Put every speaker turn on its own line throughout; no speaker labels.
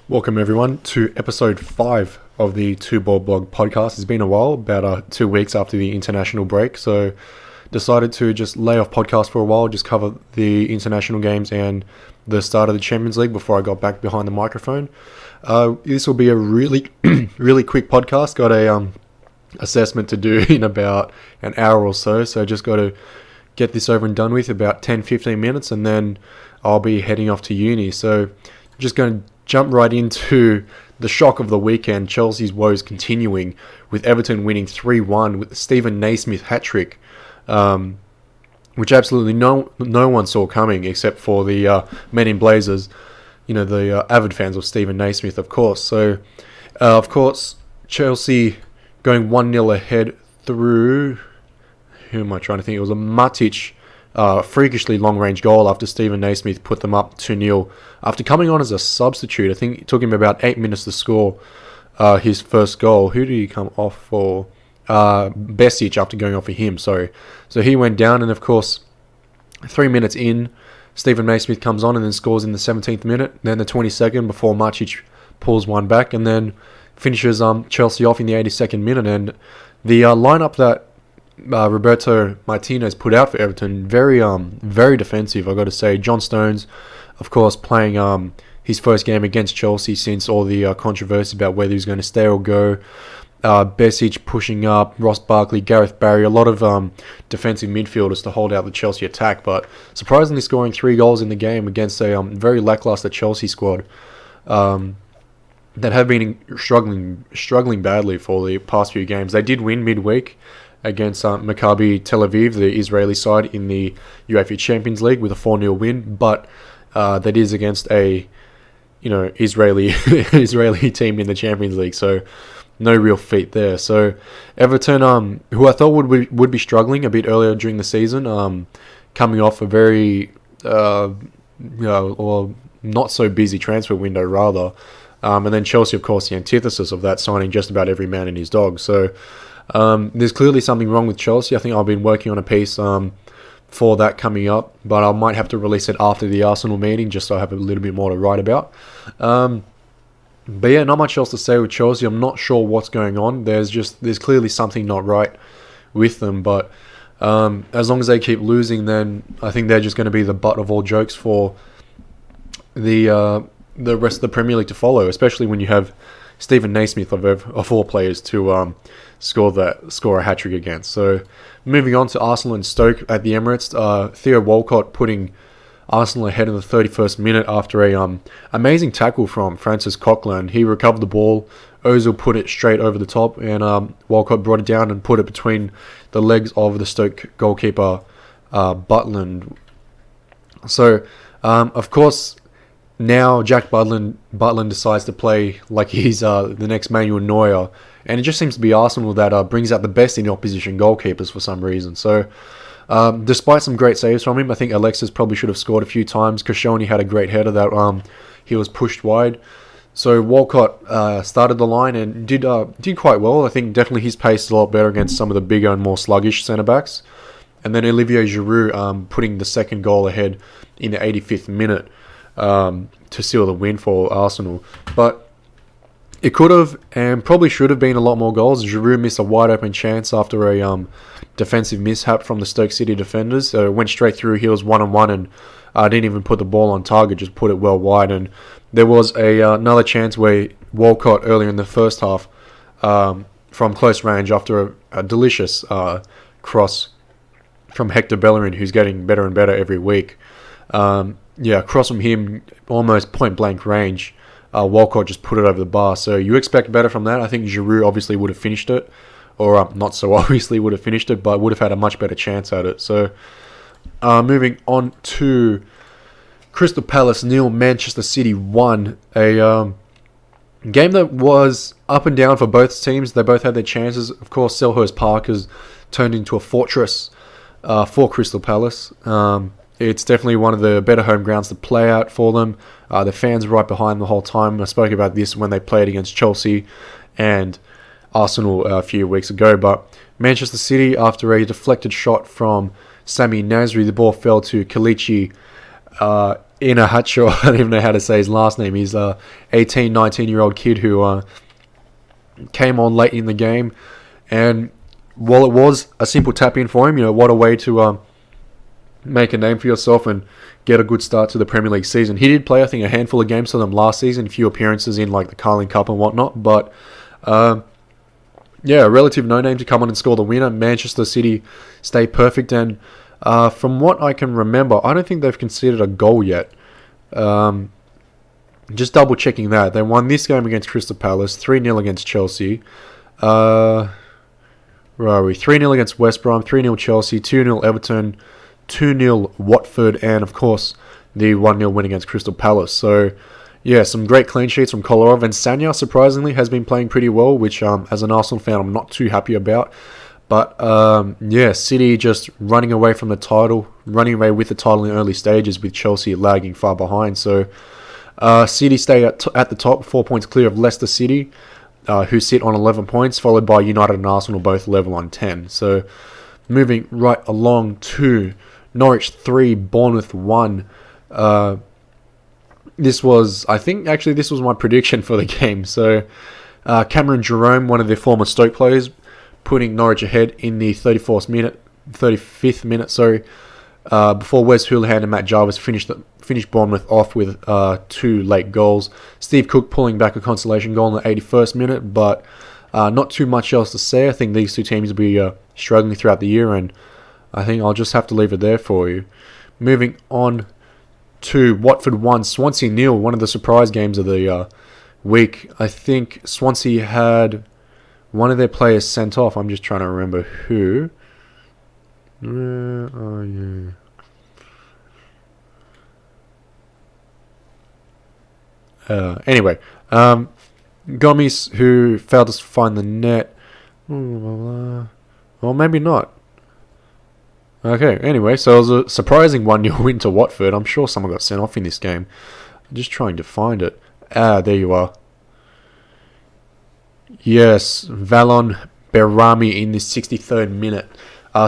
Welcome everyone to episode 5 of the Two Ball Blog podcast. It's been a while, about 2 weeks after the international break, so decided to just lay off podcast for a while, just cover the international games and the start of the Champions League before I got back behind the microphone. This will be a really really quick podcast. Got a assessment to do in about an hour or so just got to get this over and done with, about 10-15 minutes, and then I'll be heading off to uni. So just going to jump right into the shock of the weekend. Chelsea's woes continuing, with Everton winning 3-1 with the Stephen Naismith hat-trick, which absolutely no one saw coming except for the men in blazers, the avid fans of Stephen Naismith, of course. So, of course, Chelsea going 1-0 ahead through... Who am I trying to think? It was a Matic freakishly long-range goal after Stephen Naismith put them up 2-0 after coming on as a substitute. I think it took him about 8 minutes to score his first goal. Who did he come off for? Besic, after going off for him, sorry. So he went down, and of course, 3 minutes in, Stephen Naismith comes on and then scores in the 17th minute, then the 22nd before Matic pulls one back, and then finishes Chelsea off in the 82nd minute. And the lineup that Roberto Martinez put out for Everton, very defensive, I've got to say. John Stones, of course, playing his first game against Chelsea since all the controversy about whether he's going to stay or go. Besic pushing up, Ross Barkley, Gareth Barry, a lot of defensive midfielders to hold out the Chelsea attack, but surprisingly scoring 3 goals in the game against a very lackluster Chelsea squad that have been struggling badly for the past few games. They did win midweek against Maccabi Tel Aviv, the Israeli side, in the UEFA Champions League with a 4-0 win, but that is against a Israeli team in the Champions League, so no real feat there. So Everton, who I thought would be struggling a bit earlier during the season, coming off a very or not so busy transfer window rather, and then Chelsea, of course, the antithesis of that, signing just about every man and his dog. So there's clearly something wrong with Chelsea. I think I've been working on a piece for that coming up, but I might have to release it after the Arsenal meeting just so I have a little bit more to write about. But yeah, not much else to say with Chelsea. I'm not sure what's going on. There's clearly something not right with them, but as long as they keep losing, then I think they're just going to be the butt of all jokes for the rest of the Premier League to follow, especially when you have Stephen Naismith of all players to score a hat-trick against. So moving on to Arsenal and Stoke at the Emirates, Theo Walcott putting Arsenal ahead in the 31st minute after a amazing tackle from Francis Coquelin. He recovered the ball, Ozil put it straight over the top, and Walcott brought it down and put it between the legs of the Stoke goalkeeper, Butland. So, of course, now Jack Butland decides to play like he's the next Manuel Neuer, and it just seems to be Arsenal that brings out the best in the opposition goalkeepers for some reason. So despite some great saves from him, I think Alexis probably should have scored a few times. Koscielny had a great header that he was pushed wide. So Walcott started the line and did quite well. I think definitely his pace is a lot better against some of the bigger and more sluggish centre-backs. And then Olivier Giroud putting the second goal ahead in the 85th minute to seal the win for Arsenal. But it could have and probably should have been a lot more goals. Giroud missed a wide open chance after a defensive mishap from the Stoke City defenders. So it went straight through. He was 1-on-1 and didn't even put the ball on target, just put it well wide. And there was another chance where Walcott earlier in the first half from close range after a delicious cross from Hector Bellerin, who's getting better and better every week. Cross from him, almost point-blank range. Walcott just put it over the bar. So you expect better from that. I think Giroud obviously would have finished it. Or not so obviously would have finished it, but would have had a much better chance at it. So moving on to Crystal Palace 0, Manchester City 1. A game that was up and down for both teams. They both had their chances. Of course, Selhurst Park has turned into a fortress for Crystal Palace. It's definitely one of the better home grounds to play at for them. The fans are right behind them the whole time. I spoke about this when they played against Chelsea and Arsenal a few weeks ago. But Manchester City, after a deflected shot from Sami Nasri, the ball fell to Kalichi in a hutshell, I don't even know how to say his last name. He's a 18, 19-year-old kid who came on late in the game, and while it was a simple tap in for him, what a way to make a name for yourself and get a good start to the Premier League season. He did play, I think, a handful of games for them last season, a few appearances in like the Carling Cup and whatnot, but a relative no-name to come on and score the winner. Manchester City stay perfect, and from what I can remember, I don't think they've conceded a goal yet. Just double-checking that. They won this game against Crystal Palace, 3-0 against Chelsea. Where are we? 3-0 against West Brom, 3-0 Chelsea, 2-0 Everton, 2-0 Watford, and of course the 1-0 win against Crystal Palace. So yeah, some great clean sheets from Kolarov, and Sanya surprisingly has been playing pretty well, which as an Arsenal fan I'm not too happy about. But City just running away from the title, running away with the title in early stages, with Chelsea lagging far behind. So City stay at the top, 4 points clear of Leicester City, who sit on 11 points, followed by United and Arsenal, both level on 10. So moving right along to Norwich 3, Bournemouth 1. This was my prediction for the game. So Cameron Jerome, one of their former Stoke players, putting Norwich ahead in the 35th minute, before Wes Hoolahan and Matt Jarvis finished Bournemouth off with 2 late goals. Steve Cook pulling back a consolation goal in the 81st minute, but not too much else to say. I think these two teams will be struggling throughout the year, and I think I'll just have to leave it there for you. Moving on to Watford 1, Swansea 0, one of the surprise games of the week. I think Swansea had one of their players sent off. I'm just trying to remember who. Anyway, Gomes, who failed to find the net. Well, maybe not. Okay, anyway, so it was a surprising 1-0 win to Watford. I'm sure someone got sent off in this game. I'm just trying to find it. There you are. Yes, Valon Berami in the 63rd minute.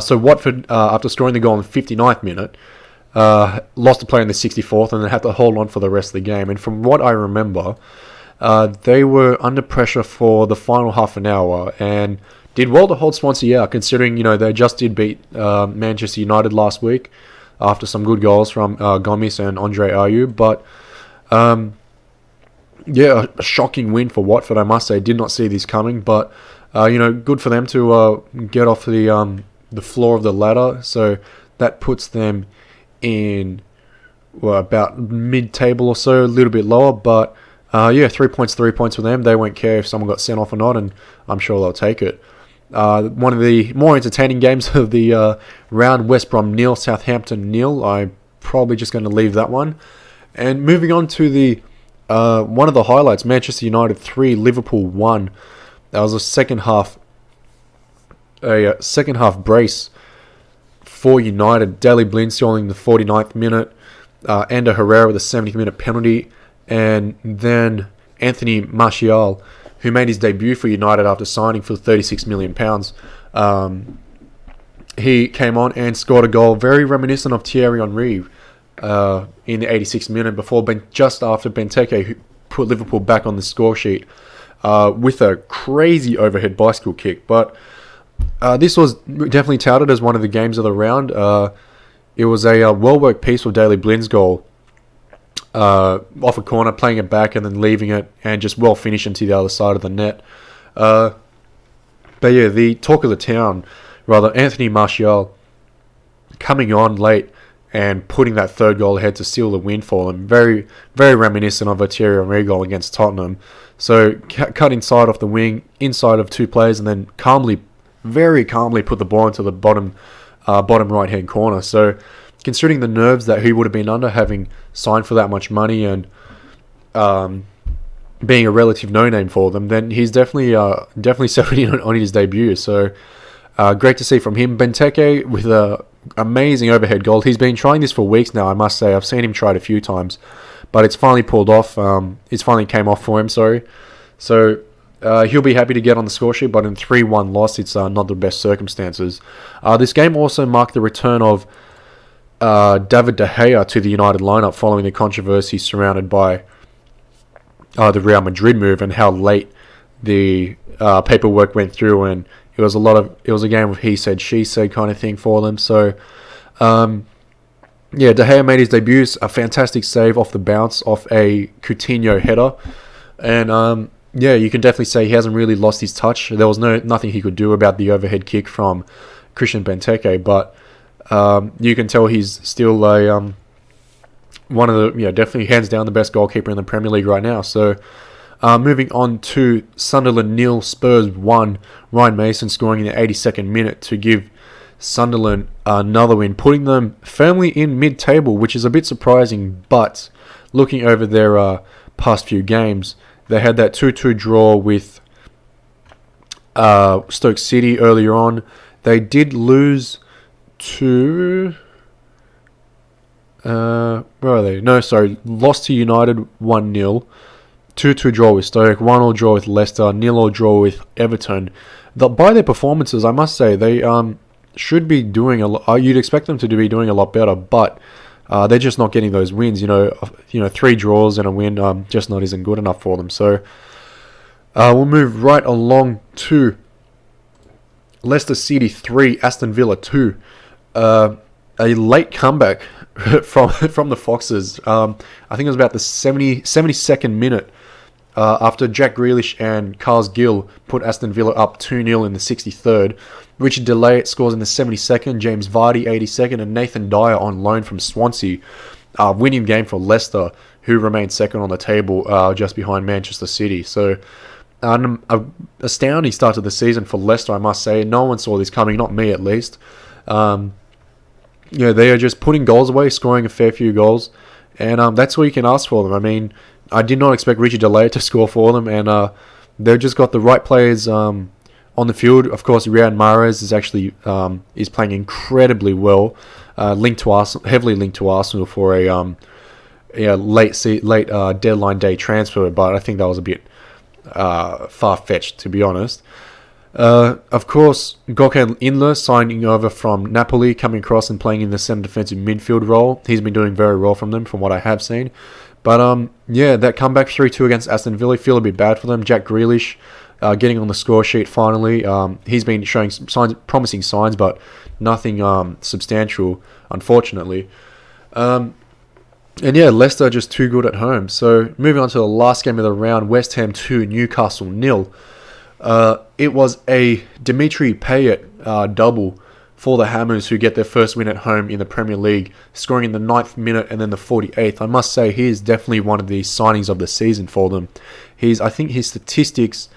So Watford, after scoring the goal in the 59th minute, lost the play in the 64th and then had to hold on for the rest of the game. And from what I remember, they were under pressure for the final half an hour and did well to hold Swansea out, considering they just did beat Manchester United last week after some good goals from Gomes and Andre Ayew. But a shocking win for Watford, I must say. Did not see this coming, but good for them to get off the floor of the ladder. So that puts them in about mid-table or so, a little bit lower. But 3 points for them. They won't care if someone got sent off or not, and I'm sure they'll take it. One of the more entertaining games of the round, West Brom 0, Southampton 0. I'm probably just going to leave that one. And moving on to the one of the highlights, Manchester United 3, Liverpool 1. That was a second half brace for United. Daley Blind scoring the 49th minute, Ander Herrera with a 70th minute penalty, and then Anthony Martial, who made his debut for United after signing for £36 million. He came on and scored a goal very reminiscent of Thierry Henry in the 86th minute, just after Benteke, who put Liverpool back on the score sheet with a crazy overhead bicycle kick. But this was definitely touted as one of the games of the round. It was a well-worked piece with Daley Blind's goal. Off a corner, playing it back and then leaving it, and just well finishing to the other side of the net. The talk of the town, rather, Anthony Martial coming on late and putting that third goal ahead to seal the win for them. Very, very reminiscent of a Thierry Henry goal against Tottenham. So cut inside off the wing, inside of 2 players, and then very calmly put the ball into the bottom right-hand corner. So considering the nerves that he would have been under, having signed for that much money and being a relative no-name for them, then he's definitely settled in on his debut. So great to see from him. Benteke with a amazing overhead goal. He's been trying this for weeks now, I must say. I've seen him try it a few times, but it's finally pulled off. It's finally came off for him, sorry. So he'll be happy to get on the score sheet, but in 3-1 loss, it's not the best circumstances. This game also marked the return of David De Gea to the United lineup following the controversy surrounded by the Real Madrid move and how late the paperwork went through, and it was a game of he said she said kind of thing for them. So De Gea made his debut, a fantastic save off the bounce off a Coutinho header, and you can definitely say he hasn't really lost his touch. There was nothing he could do about the overhead kick from Christian Benteke, but you can tell he's still one of the definitely hands down the best goalkeeper in the Premier League right now. So moving on to Sunderland 0, Spurs 1. Ryan Mason scoring in the 82nd minute to give Sunderland another win, putting them firmly in mid-table, which is a bit surprising. But looking over their past few games, they had that 2-2 draw with Stoke City earlier on. They did lose to... where are they? No, sorry. Lost to United 1-0. 2-2 draw with Stoke. 1-1 draw with Leicester. 0-0 draw with Everton. By their performances, I must say, they should be doing a lot. You'd expect them to be doing a lot better, but they're just not getting those wins. 3 draws and a win just isn't good enough for them. So we'll move right along to Leicester City 3, Aston Villa 2. A late comeback from the Foxes. I think it was about the 72nd minute after Jack Grealish and Carles Gill put Aston Villa up 2-0 in the 63rd. Richard Delay scores in the 72nd, James Vardy 82nd, and Nathan Dyer on loan from Swansea. Winning game for Leicester, who remain second on the table just behind Manchester City. So an astounding start to the season for Leicester, I must say. No one saw this coming, not me at least. They are just putting goals away, scoring a fair few goals, and that's all you can ask for them. I mean, I did not expect Richard Delay to score for them, and they've just got the right players on the field. Of course, Riyad Mahrez is actually is playing incredibly well, heavily linked to Arsenal for a late deadline day transfer, but I think that was a bit far-fetched, to be honest. Of course, Gökhan Inler signing over from Napoli, coming across and playing in the centre defensive midfield role. He's been doing very well from them, from what I have seen. But that comeback 3-2 against Aston Villa, feel a bit bad for them. Jack Grealish getting on the score sheet finally. He's been showing promising signs, but nothing substantial, unfortunately. Leicester just too good at home. So moving on to the last game of the round, West Ham 2, Newcastle 0. It was a Dimitri Payet double for the Hammers, who get their first win at home in the Premier League, scoring in the 9th minute and then the 48th. I must say, he is definitely one of the signings of the season for them. I think his statistics,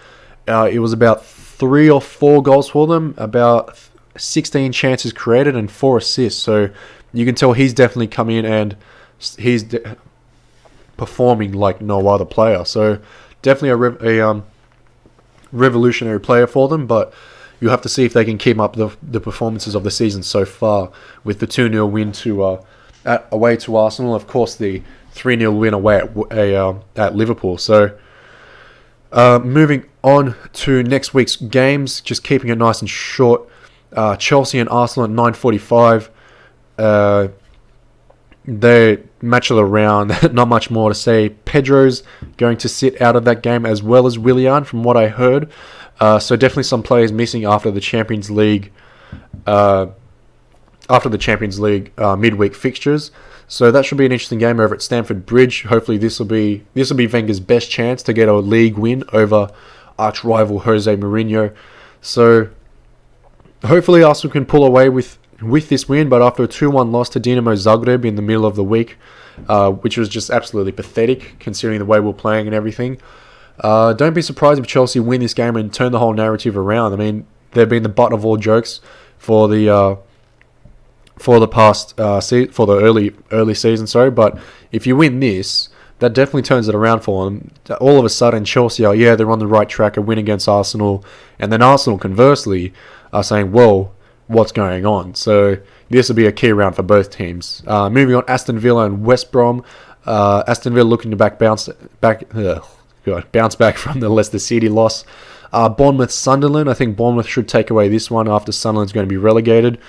it was about 3 or 4 goals for them, about 16 chances created and 4 assists. So you can tell he's definitely come in and he's performing like no other player. So definitely a revolutionary player for them, but you have to see if they can keep up the performances of the season so far, with the 2-0 win away to Arsenal, of course the 3-0 win away at Liverpool. So moving on to next week's games, just keeping it nice and short. Chelsea and Arsenal at 9:45. The match of the round, not much more to say. Pedro's going to sit out of that game, as well as Willian, from what I heard. So definitely some players missing after the Champions League midweek fixtures. So that should be an interesting game over at Stamford Bridge. Hopefully this will be Wenger's best chance to get a league win over arch rival Jose Mourinho. So hopefully Arsenal can pull away with this win, but after a 2-1 loss to Dinamo Zagreb in the middle of the week, which was just absolutely pathetic considering the way we're playing and everything. Don't be surprised if Chelsea win this game and turn the whole narrative around. I mean, they've been the butt of all jokes for the early season, but if you win this, that definitely turns it around for them. All of a sudden, Chelsea they're on the right track, a win against Arsenal, and then Arsenal, conversely, are saying, whoa, what's going on? So this will be a key round for both teams. Moving on, Aston Villa and West Brom. Aston Villa looking to bounce back from the Leicester City loss. Bournemouth Sunderland. I think Bournemouth should take away this one after Sunderland's going to be relegated.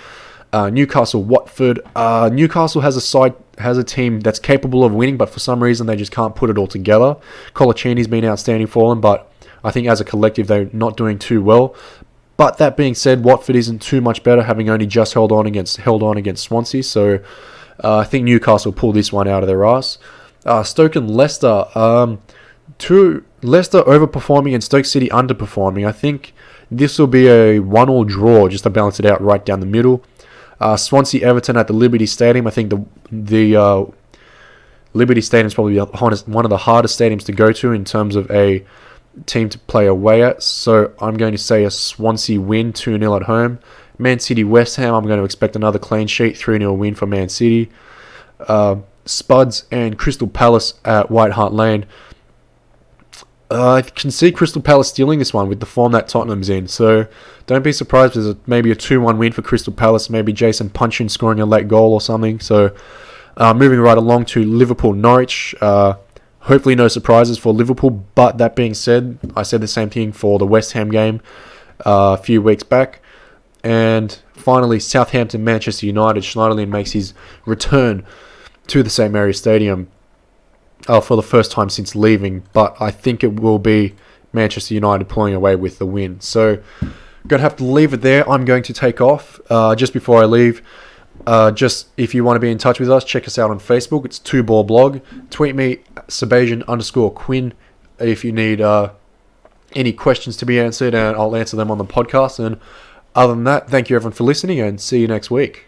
Newcastle, Watford. Newcastle has a team that's capable of winning, but for some reason they just can't put it all together. Colaccini's been outstanding for them, but I think as a collective they're not doing too well. But that being said, Watford isn't too much better, having only just held on against Swansea. So I think Newcastle pull this one out of their arse. Stoke and Leicester. Leicester overperforming and Stoke City underperforming. I think this will be a 1-1 draw just to balance it out right down the middle. Swansea Everton at the Liberty Stadium. I think the Liberty Stadium is probably one of the hardest stadiums to go to in terms of a team to play away at. So I'm going to say a Swansea win, 2-0 at home. Man City West Ham, I'm going to expect another clean sheet, 3-0 win for Man City. Spuds and Crystal Palace at White Hart Lane. I can see Crystal Palace stealing this one with the form that Tottenham's in. So don't be surprised if there's maybe a 2-1 win for Crystal Palace. Maybe Jason Punchin scoring a late goal or something. So moving right along to Liverpool-Norwich. Hopefully no surprises for Liverpool. But that being said, I said the same thing for the West Ham game a few weeks back. And finally, Southampton-Manchester United. Schneiderlin makes his return to the St. Mary's Stadium for the first time since leaving, but I think it will be Manchester United pulling away with the win. So, going to have to leave it there. I'm going to take off. Just before I leave, just if you want to be in touch with us, check us out on Facebook. It's 2Ball Blog. Tweet me, Sebastian_Quinn, if you need any questions to be answered, and I'll answer them on the podcast. And other than that, thank you everyone for listening, and see you next week.